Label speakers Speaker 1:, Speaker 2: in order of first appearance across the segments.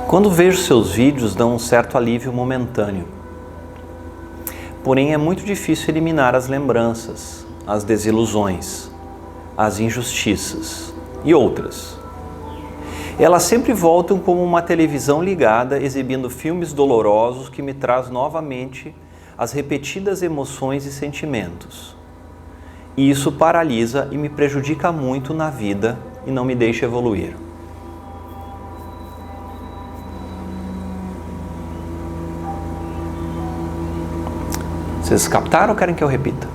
Speaker 1: Quando vejo seus vídeos, dão um certo alívio momentâneo. Porém, é muito difícil eliminar as lembranças, as desilusões, as injustiças e outras. Elas sempre voltam como uma televisão ligada, exibindo filmes dolorosos que me traz novamente as repetidas emoções e sentimentos. E isso paralisa e me prejudica muito na vida e não me deixa evoluir. Vocês captaram ou querem que eu repita?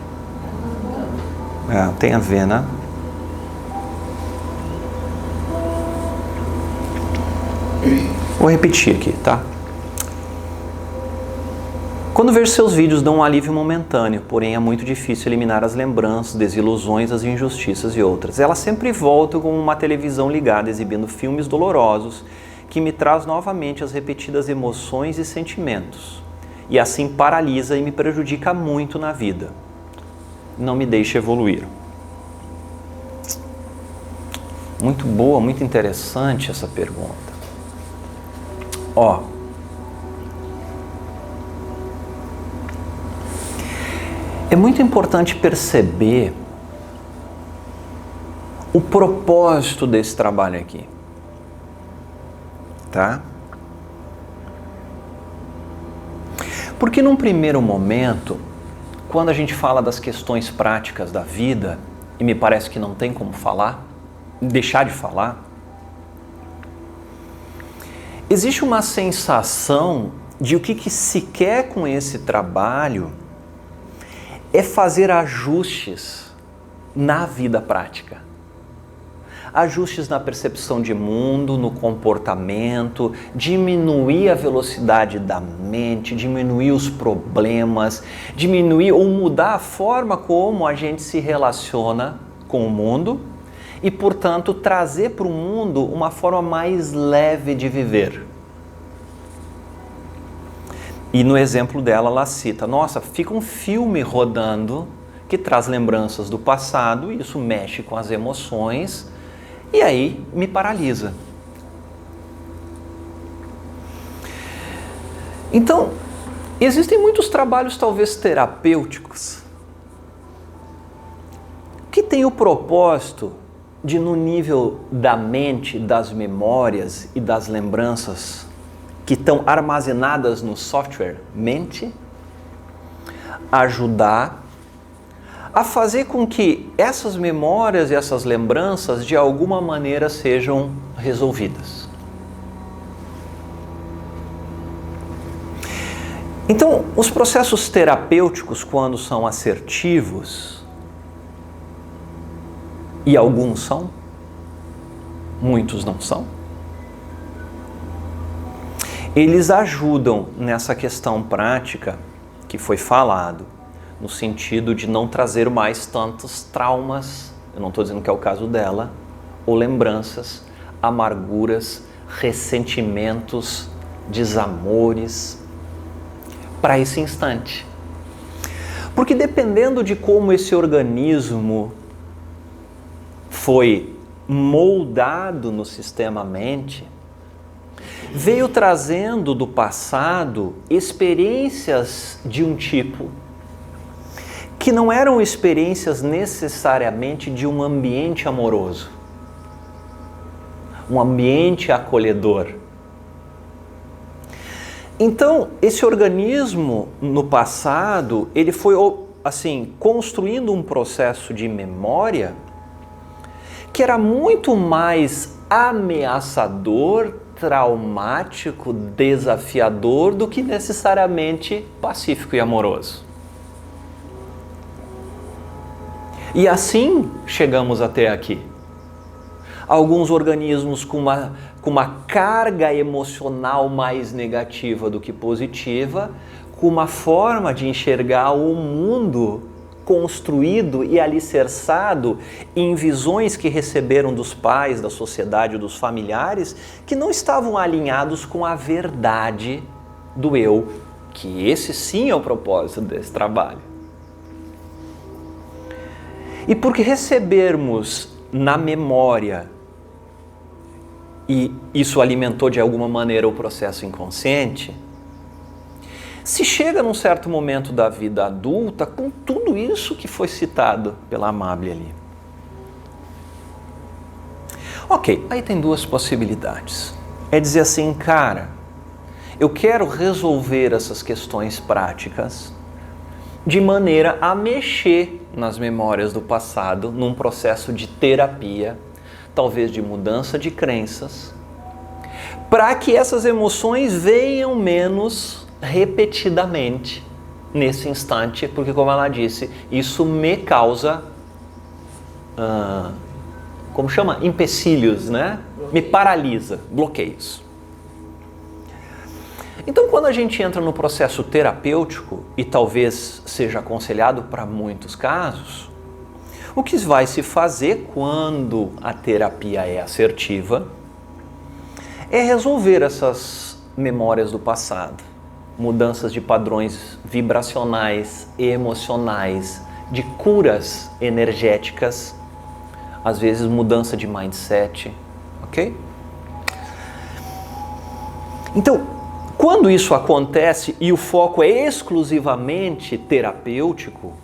Speaker 1: Tem a ver, né? Vou repetir aqui, tá? Quando vejo seus vídeos, dão um alívio momentâneo, porém é muito difícil eliminar as lembranças, desilusões, as injustiças e outras. Elas sempre voltam como uma televisão ligada, exibindo filmes dolorosos, que me traz novamente as repetidas emoções e sentimentos. E assim paralisa e me prejudica muito na vida. Não me deixa evoluir. Muito boa, muito interessante essa pergunta. É muito importante perceber o propósito desse trabalho aqui, tá? Porque num primeiro momento, quando a gente fala das questões práticas da vida, e me parece que não tem como deixar de falar, existe uma sensação de o que se quer com esse trabalho é fazer ajustes na vida prática. Ajustes na percepção de mundo, no comportamento, diminuir a velocidade da mente, diminuir os problemas, diminuir ou mudar a forma como a gente se relaciona com o mundo e, portanto, trazer para o mundo uma forma mais leve de viver. E no exemplo dela, ela cita, nossa, fica um filme rodando que traz lembranças do passado, e isso mexe com as emoções, e aí me paralisa. Então, existem muitos trabalhos talvez terapêuticos que têm o propósito de, no nível da mente, das memórias e das lembranças que estão armazenadas no software mente, ajudar a fazer com que essas memórias e essas lembranças de alguma maneira sejam resolvidas. Então, os processos terapêuticos, quando são assertivos, e alguns são, muitos não são, eles ajudam nessa questão prática que foi falado, no sentido de não trazer mais tantos traumas, eu não estou dizendo que é o caso dela, ou lembranças, amarguras, ressentimentos, desamores, para esse instante. Porque dependendo de como esse organismo foi moldado no sistema mente, veio trazendo do passado experiências de um tipo que não eram experiências necessariamente de um ambiente amoroso, um ambiente acolhedor. Então, esse organismo no passado, ele foi assim, construindo um processo de memória que era muito mais ameaçador, traumático, desafiador do que necessariamente pacífico e amoroso. E assim chegamos até aqui. Alguns organismos com uma carga emocional mais negativa do que positiva, com uma forma de enxergar o mundo construído e alicerçado em visões que receberam dos pais, da sociedade, dos familiares, que não estavam alinhados com a verdade do eu, que esse sim é o propósito desse trabalho. E porque recebermos na memória e isso alimentou de alguma maneira o processo inconsciente, se chega num certo momento da vida adulta com tudo isso que foi citado pela Amable ali. Ok, aí tem duas possibilidades. É dizer assim, cara, eu quero resolver essas questões práticas de maneira a mexer nas memórias do passado, num processo de terapia, talvez de mudança de crenças, para que essas emoções venham menos repetidamente nesse instante, porque como ela disse, isso me causa, como chama? Empecilhos, né? Me paralisa, bloqueios. Então, quando a gente entra no processo terapêutico, e talvez seja aconselhado para muitos casos, o que vai se fazer quando a terapia é assertiva é resolver essas memórias do passado, mudanças de padrões vibracionais e emocionais, de curas energéticas, às vezes mudança de mindset, ok? Então, quando isso acontece e o foco é exclusivamente terapêutico,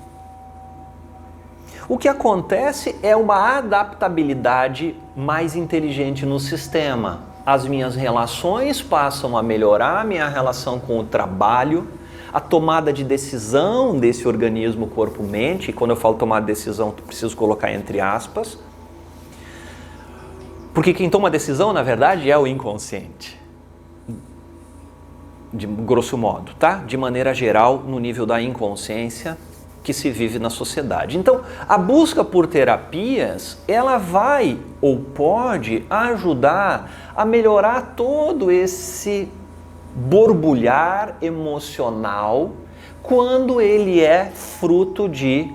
Speaker 1: o que acontece é uma adaptabilidade mais inteligente no sistema. As minhas relações passam a melhorar, minha relação com o trabalho, a tomada de decisão desse organismo corpo-mente, e quando eu falo tomada de decisão, preciso colocar entre aspas, porque quem toma decisão, na verdade, é o inconsciente. De grosso modo, tá? De maneira geral, no nível da inconsciência que se vive na sociedade. Então, a busca por terapias, ela vai ou pode ajudar a melhorar todo esse borbulhar emocional quando ele é fruto de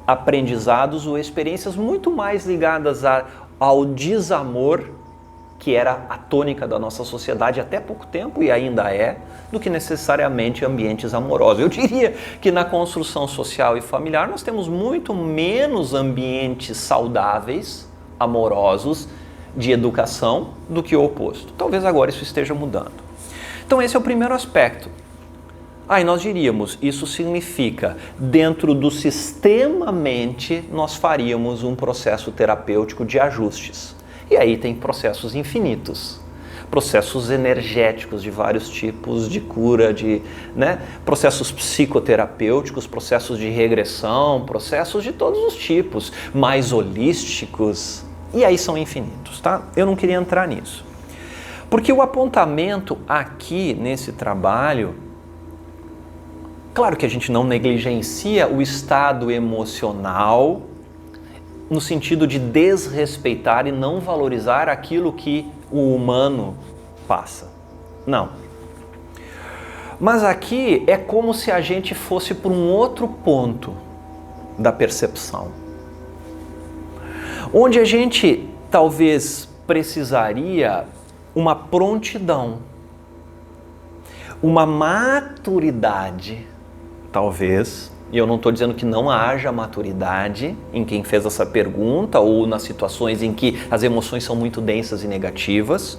Speaker 1: aprendizados ou experiências muito mais ligadas ao desamor, que era a tônica da nossa sociedade até pouco tempo e ainda é, do que necessariamente ambientes amorosos. Eu diria que na construção social e familiar nós temos muito menos ambientes saudáveis, amorosos, de educação, do que o oposto. Talvez agora isso esteja mudando. Então esse é o primeiro aspecto. Aí nós diríamos, isso significa, dentro do sistema mente, nós faríamos um processo terapêutico de ajustes. E aí tem processos infinitos, processos energéticos de vários tipos de cura, processos psicoterapêuticos, processos de regressão, processos de todos os tipos, mais holísticos, e aí são infinitos, tá? Eu não queria entrar nisso. Porque o apontamento aqui nesse trabalho, claro que a gente não negligencia o estado emocional, no sentido de desrespeitar e não valorizar aquilo que o humano passa. Não. Mas aqui é como se a gente fosse por um outro ponto da percepção, onde a gente talvez precisaria uma prontidão, uma maturidade, talvez. E eu não estou dizendo que não haja maturidade em quem fez essa pergunta ou nas situações em que as emoções são muito densas e negativas,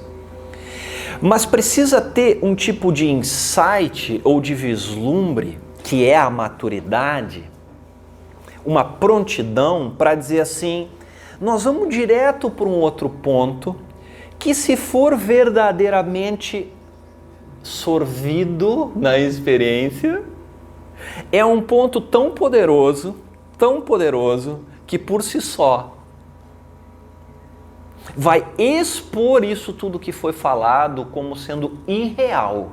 Speaker 1: mas precisa ter um tipo de insight ou de vislumbre, que é a maturidade, uma prontidão para dizer assim, nós vamos direto para um outro ponto que, se for verdadeiramente sorvido na experiência, é um ponto tão poderoso, que por si só vai expor isso tudo que foi falado como sendo irreal.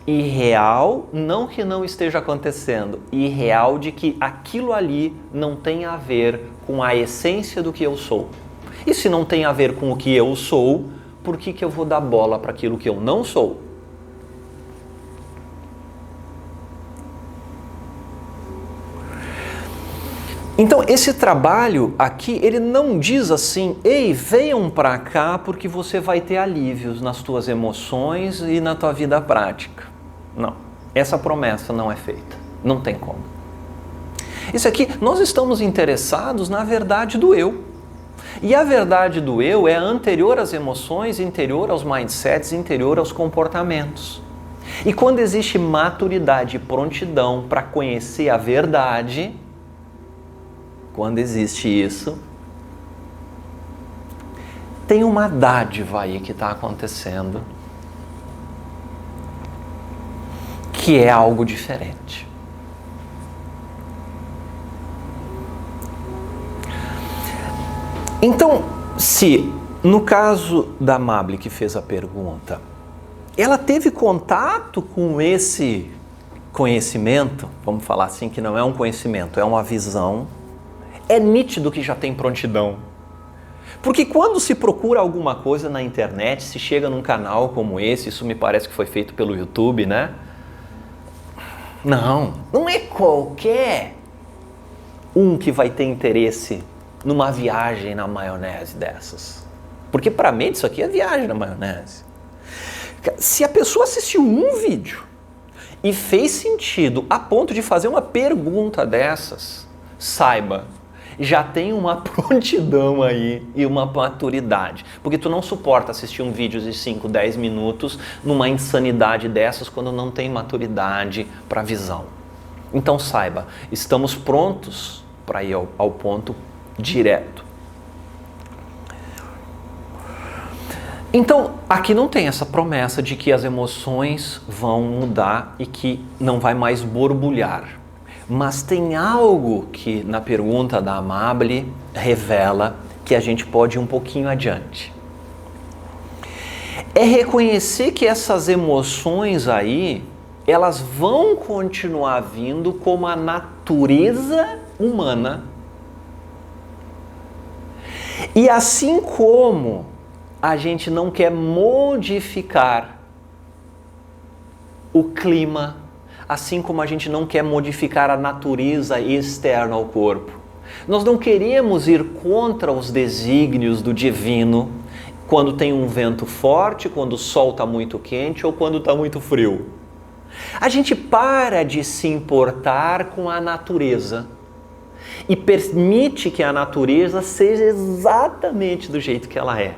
Speaker 1: Irreal, não que não esteja acontecendo, irreal de que aquilo ali não tem a ver com a essência do que eu sou. E se não tem a ver com o que eu sou, por que eu vou dar bola para aquilo que eu não sou? Então esse trabalho aqui, ele não diz assim, ei, venham para cá porque você vai ter alívios nas tuas emoções e na tua vida prática. Não, essa promessa não é feita, não tem como. Isso aqui, nós estamos interessados na verdade do eu. E a verdade do eu é anterior às emoções, interior aos mindsets, interior aos comportamentos. E quando existe maturidade e prontidão para conhecer a verdade, quando existe isso, tem uma dádiva aí que está acontecendo, que é algo diferente. Então, se no caso da Mably que fez a pergunta, ela teve contato com esse conhecimento, vamos falar assim, que não é um conhecimento, é uma visão, é nítido que já tem prontidão. Porque quando se procura alguma coisa na internet, se chega num canal como esse, isso me parece que foi feito pelo YouTube, né? Não é qualquer um que vai ter interesse numa viagem na maionese dessas. Porque para mim isso aqui é viagem na maionese. Se a pessoa assistiu um vídeo e fez sentido a ponto de fazer uma pergunta dessas, saiba, já tem uma prontidão aí e uma maturidade. Porque tu não suporta assistir um vídeo de 5, 10 minutos numa insanidade dessas quando não tem maturidade para visão. Então saiba, estamos prontos para ir ao ponto direto. Então, aqui não tem essa promessa de que as emoções vão mudar e que não vai mais borbulhar. Mas tem algo que na pergunta da Mably revela que a gente pode ir um pouquinho adiante. É reconhecer que essas emoções aí, elas vão continuar vindo como a natureza humana. E assim como a gente não quer modificar o clima, assim como a gente não quer modificar a natureza externa ao corpo. Nós não queremos ir contra os desígnios do divino quando tem um vento forte, quando o sol está muito quente ou quando está muito frio. A gente para de se importar com a natureza e permite que a natureza seja exatamente do jeito que ela é.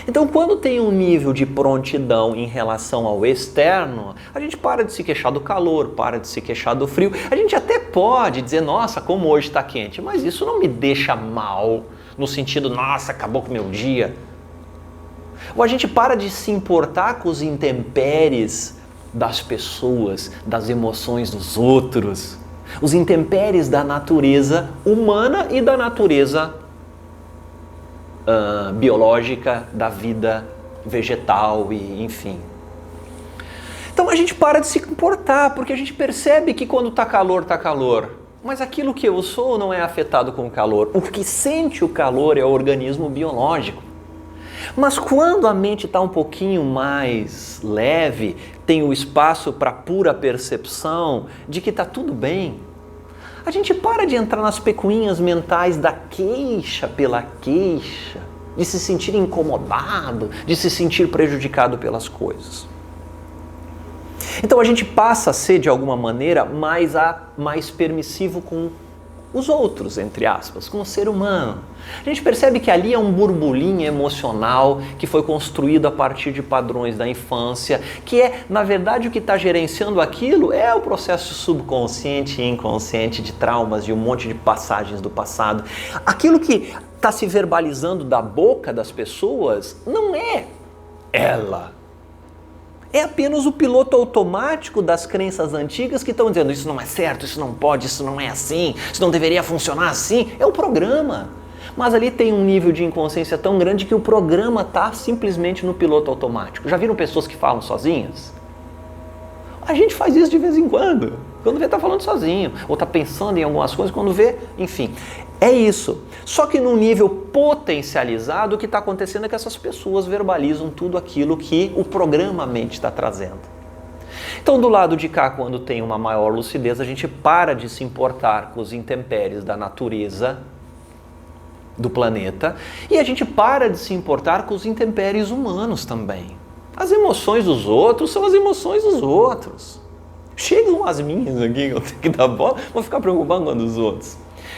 Speaker 1: Então, quando tem um nível de prontidão em relação ao externo, a gente para de se queixar do calor, para de se queixar do frio. A gente até pode dizer, nossa, como hoje está quente, mas isso não me deixa mal, no sentido, nossa, acabou com o meu dia. Ou a gente para de se importar com os intempéries das pessoas, das emoções dos outros, os intempéries da natureza humana e da natureza biológica, da vida vegetal e enfim. Então a gente para de se importar, porque a gente percebe que quando está calor, mas aquilo que eu sou não é afetado com o calor. O que sente o calor é o organismo biológico. Mas quando a mente está um pouquinho mais leve, tem o espaço para pura percepção de que está tudo bem, a gente para de entrar nas picuinhas mentais da queixa pela queixa, de se sentir incomodado, de se sentir prejudicado pelas coisas. Então a gente passa a ser, de alguma maneira, mais permissivo com os outros, entre aspas, com o ser humano. A gente percebe que ali é um burburinho emocional que foi construído a partir de padrões da infância, que é, na verdade, o que está gerenciando aquilo é o processo subconsciente e inconsciente de traumas, de um monte de passagens do passado. Aquilo que está se verbalizando da boca das pessoas não é ela. É apenas o piloto automático das crenças antigas que estão dizendo isso não é certo, isso não pode, isso não é assim, isso não deveria funcionar assim. É o programa. Mas ali tem um nível de inconsciência tão grande que o programa está simplesmente no piloto automático. Já viram pessoas que falam sozinhas? A gente faz isso de vez em quando. Quando vê, está falando sozinho. Ou está pensando em algumas coisas, quando vê, enfim. É isso. Só que num nível potencializado, o que está acontecendo é que essas pessoas verbalizam tudo aquilo que o programa mente está trazendo. Então, do lado de cá, quando tem uma maior lucidez, a gente para de se importar com os intempéries da natureza do planeta e a gente para de se importar com os intempéries humanos também. As emoções dos outros são as emoções dos outros. Chegam as minhas aqui, eu tenho que dar bola, vou ficar preocupado com a dos outros.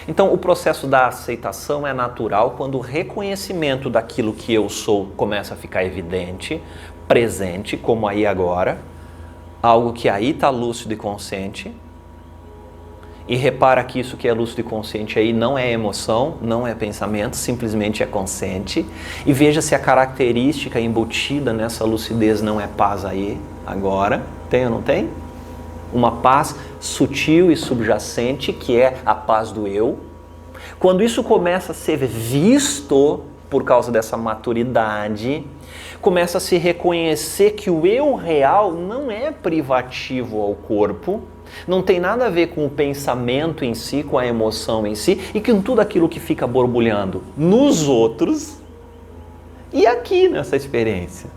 Speaker 1: Então, o processo da aceitação é natural quando o reconhecimento daquilo que eu sou começa a ficar evidente, presente, como aí agora, algo que aí está lúcido e consciente. E repara que isso que é lúcido e consciente aí não é emoção, não é pensamento, simplesmente é consciente. E veja se a característica embutida nessa lucidez não é paz aí, agora. Tem ou não tem? Uma paz sutil e subjacente, que é a paz do eu. Quando isso começa a ser visto por causa dessa maturidade, começa a se reconhecer que o eu real não é privativo ao corpo, não tem nada a ver com o pensamento em si, com a emoção em si, e com tudo aquilo que fica borbulhando nos outros e aqui nessa experiência.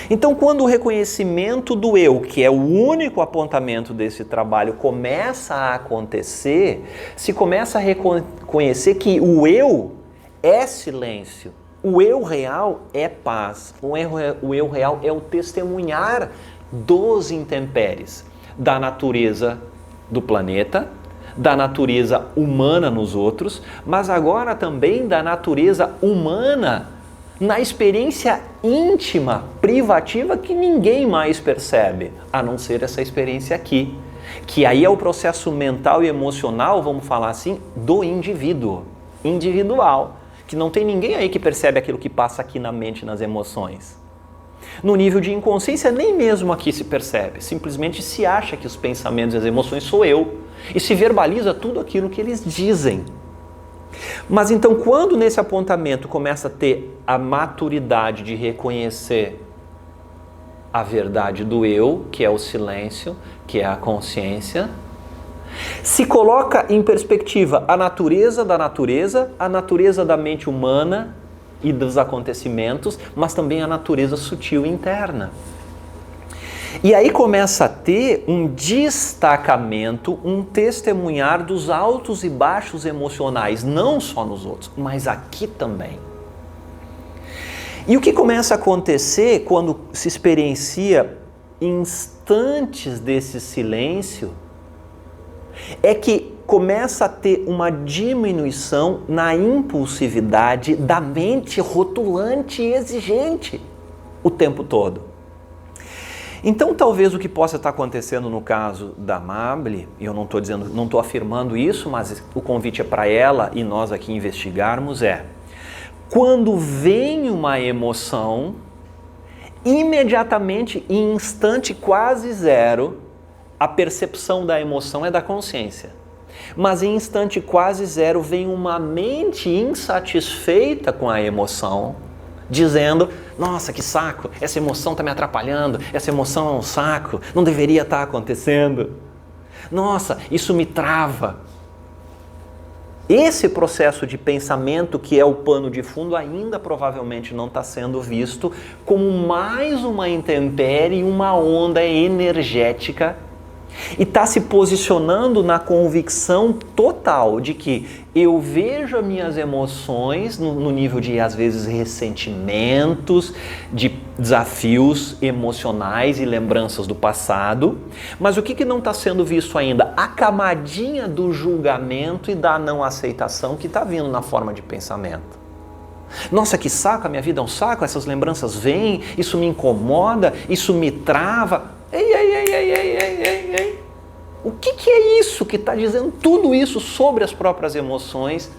Speaker 1: Então, quando o reconhecimento do eu, que é o único apontamento desse trabalho, começa a acontecer, se começa a reconhecer que o eu é silêncio, o eu real é paz, o eu real é o testemunhar dos intempéries, da natureza do planeta, da natureza humana nos outros, mas agora também da natureza humana na experiência íntima, privativa, que ninguém mais percebe, a não ser essa experiência aqui, que aí é o processo mental e emocional, vamos falar assim, do indivíduo, individual, que não tem ninguém aí que percebe aquilo que passa aqui na mente, nas emoções. No nível de inconsciência, nem mesmo aqui se percebe, simplesmente se acha que os pensamentos e as emoções sou eu, e se verbaliza tudo aquilo que eles dizem. Mas então, quando nesse apontamento começa a ter a maturidade de reconhecer a verdade do eu, que é o silêncio, que é a consciência, se coloca em perspectiva a natureza da mente humana e dos acontecimentos, mas também a natureza sutil interna. E aí começa a ter um destacamento, um testemunhar dos altos e baixos emocionais, não só nos outros, mas aqui também. E o que começa a acontecer quando se experiencia instantes desse silêncio é que começa a ter uma diminuição na impulsividade da mente rotulante e exigente o tempo todo. Então, talvez o que possa estar acontecendo no caso da Amable, e eu não estou afirmando isso, mas o convite é para ela e nós aqui investigarmos, quando vem uma emoção, imediatamente, em instante quase zero, a percepção da emoção é da consciência. Mas em instante quase zero vem uma mente insatisfeita com a emoção, dizendo, nossa, que saco, essa emoção está me atrapalhando, essa emoção é um saco, não deveria estar acontecendo. Nossa, isso me trava. Esse processo de pensamento, que é o pano de fundo, ainda provavelmente não está sendo visto como mais uma intempérie, uma onda energética, e está se posicionando na convicção total de que eu vejo as minhas emoções no nível de, às vezes, ressentimentos, de desafios emocionais e lembranças do passado, mas o que não está sendo visto ainda? A camadinha do julgamento e da não aceitação que está vindo na forma de pensamento. Nossa, que saco, a minha vida é um saco, essas lembranças vêm, isso me incomoda, isso me trava. Ei. O que é isso que está dizendo tudo isso sobre as próprias emoções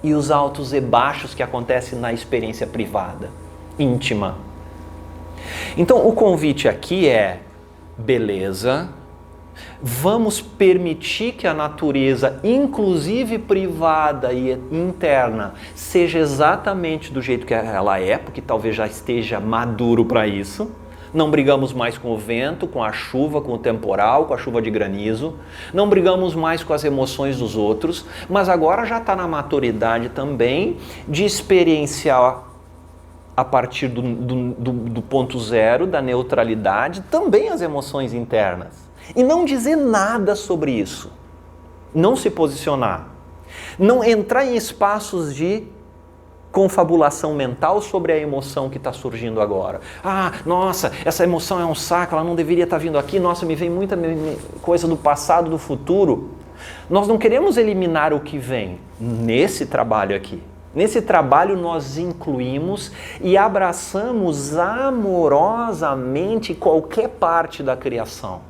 Speaker 1: e os altos e baixos que acontecem na experiência privada, íntima? Então, o convite aqui é, beleza, vamos permitir que a natureza, inclusive privada e interna, seja exatamente do jeito que ela é, porque talvez já esteja maduro para isso. Não brigamos mais com o vento, com a chuva, com o temporal, com a chuva de granizo. Não brigamos mais com as emoções dos outros, mas agora já está na maturidade também de experienciar a partir do ponto zero, da neutralidade, também as emoções internas. E não dizer nada sobre isso. Não se posicionar. Não entrar em espaços de confabulação mental sobre a emoção que está surgindo agora. Ah, nossa, essa emoção é um saco, ela não deveria estar vindo aqui, nossa, me vem muita coisa do passado, do futuro. Nós não queremos eliminar o que vem nesse trabalho aqui. Nesse trabalho nós incluímos e abraçamos amorosamente qualquer parte da criação.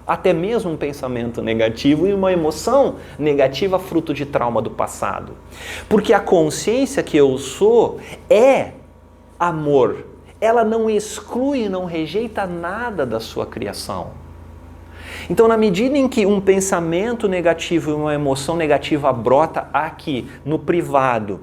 Speaker 1: Até mesmo um pensamento negativo e uma emoção negativa fruto de trauma do passado. Porque a consciência que eu sou é amor. Ela não exclui, não rejeita nada da sua criação. Então, na medida em que um pensamento negativo e uma emoção negativa brota aqui, no privado,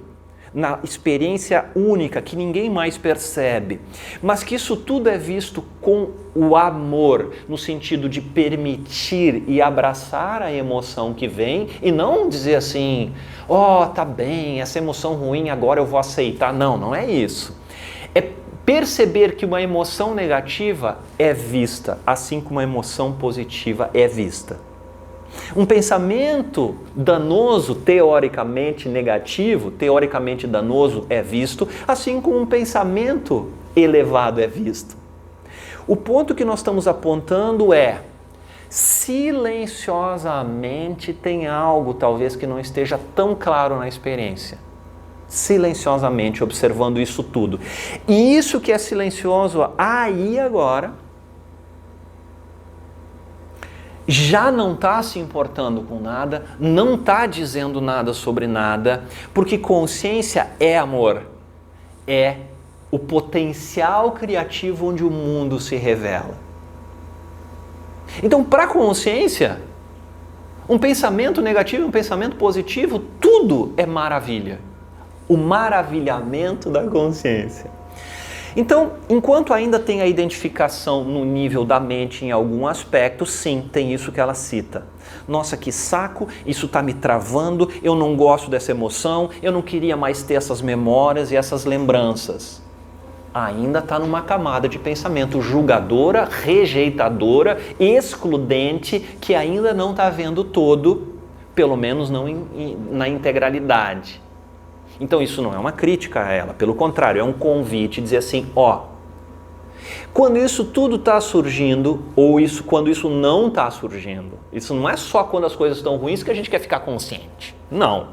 Speaker 1: na experiência única que ninguém mais percebe, mas que isso tudo é visto com o amor, no sentido de permitir e abraçar a emoção que vem e não dizer assim, tá bem, essa emoção ruim agora eu vou aceitar. Não, não é isso. É perceber que uma emoção negativa é vista, assim como uma emoção positiva é vista. Um pensamento danoso, teoricamente negativo, teoricamente danoso é visto, assim como um pensamento elevado é visto. O ponto que nós estamos apontando é, silenciosamente tem algo talvez que não esteja tão claro na experiência. Silenciosamente observando isso tudo. E isso que é silencioso aí agora, já não está se importando com nada, não está dizendo nada sobre nada, porque consciência é amor, é o potencial criativo onde o mundo se revela. Então, para a consciência, um pensamento negativo e um pensamento positivo, tudo é maravilha. O maravilhamento da consciência. Então, enquanto ainda tem a identificação no nível da mente em algum aspecto, sim, tem isso que ela cita. Nossa, que saco, isso está me travando, eu não gosto dessa emoção, eu não queria mais ter essas memórias e essas lembranças. Ainda está numa camada de pensamento julgadora, rejeitadora, excludente, que ainda não está vendo todo, pelo menos não na integralidade. Então isso não é uma crítica a ela, pelo contrário, é um convite, dizer assim, quando isso tudo está surgindo, ou quando isso não está surgindo, isso não é só quando as coisas estão ruins que a gente quer ficar consciente. Não,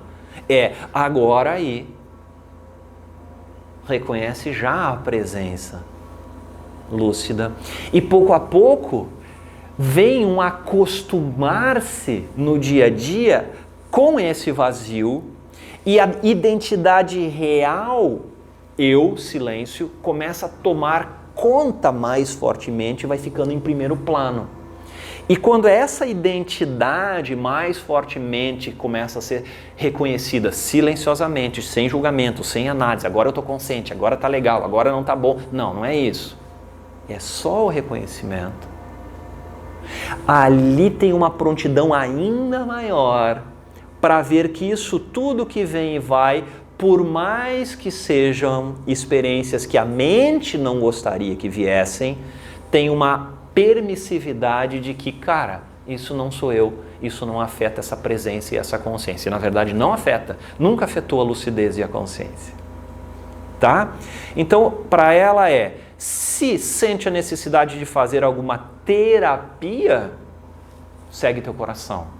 Speaker 1: é agora aí. Reconhece já a presença lúcida e pouco a pouco vem um acostumar-se no dia a dia com esse vazio. E a identidade real, eu, silêncio, começa a tomar conta mais fortemente e vai ficando em primeiro plano. E quando essa identidade mais fortemente começa a ser reconhecida silenciosamente, sem julgamento, sem análise, agora eu estou consciente, agora está legal, agora não está bom. Não, não é isso. É só o reconhecimento. Ali tem uma prontidão ainda maior para ver que isso tudo que vem e vai, por mais que sejam experiências que a mente não gostaria que viessem, tem uma permissividade de que, cara, isso não sou eu, isso não afeta essa presença e essa consciência. Na verdade, não afeta, nunca afetou a lucidez e a consciência. Tá? Então, para ela se sente a necessidade de fazer alguma terapia, segue teu coração.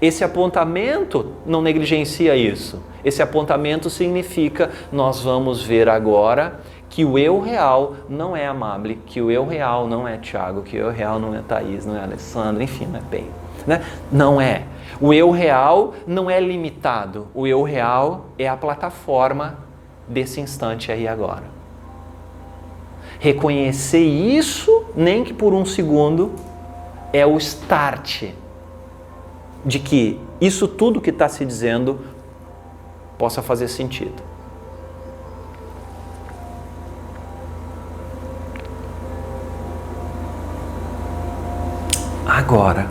Speaker 1: Esse apontamento não negligencia isso. Esse apontamento significa, nós vamos ver agora que o eu real não é Amable, que o eu real não é Tiago, que o eu real não é Thaís, não é Alessandra, enfim, não é Pedro. Né? Não é. O eu real não é limitado. O eu real é a plataforma desse instante aí agora. Reconhecer isso, nem que por um segundo, é o start de que isso tudo que está se dizendo possa fazer sentido. Agora,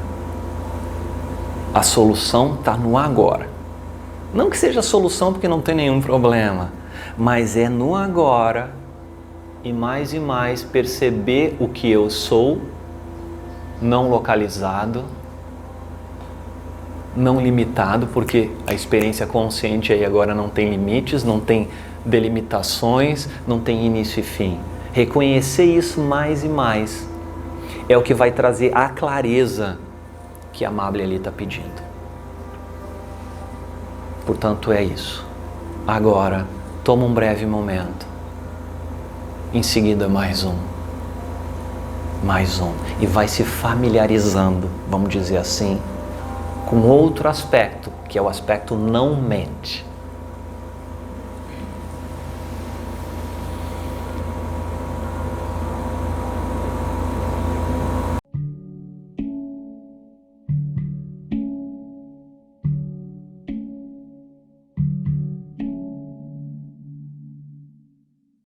Speaker 1: a solução está no agora. Não que seja a solução porque não tem nenhum problema, mas é no agora e mais perceber o que eu sou, não localizado, não limitado, porque a experiência consciente aí agora não tem limites, não tem delimitações, não tem início e fim. Reconhecer isso mais e mais é o que vai trazer a clareza que a Amable ali está pedindo. Portanto, é isso. Agora, toma um breve momento. Em seguida, mais um. E vai se familiarizando, vamos dizer assim, com outro aspecto, que é o aspecto não mente.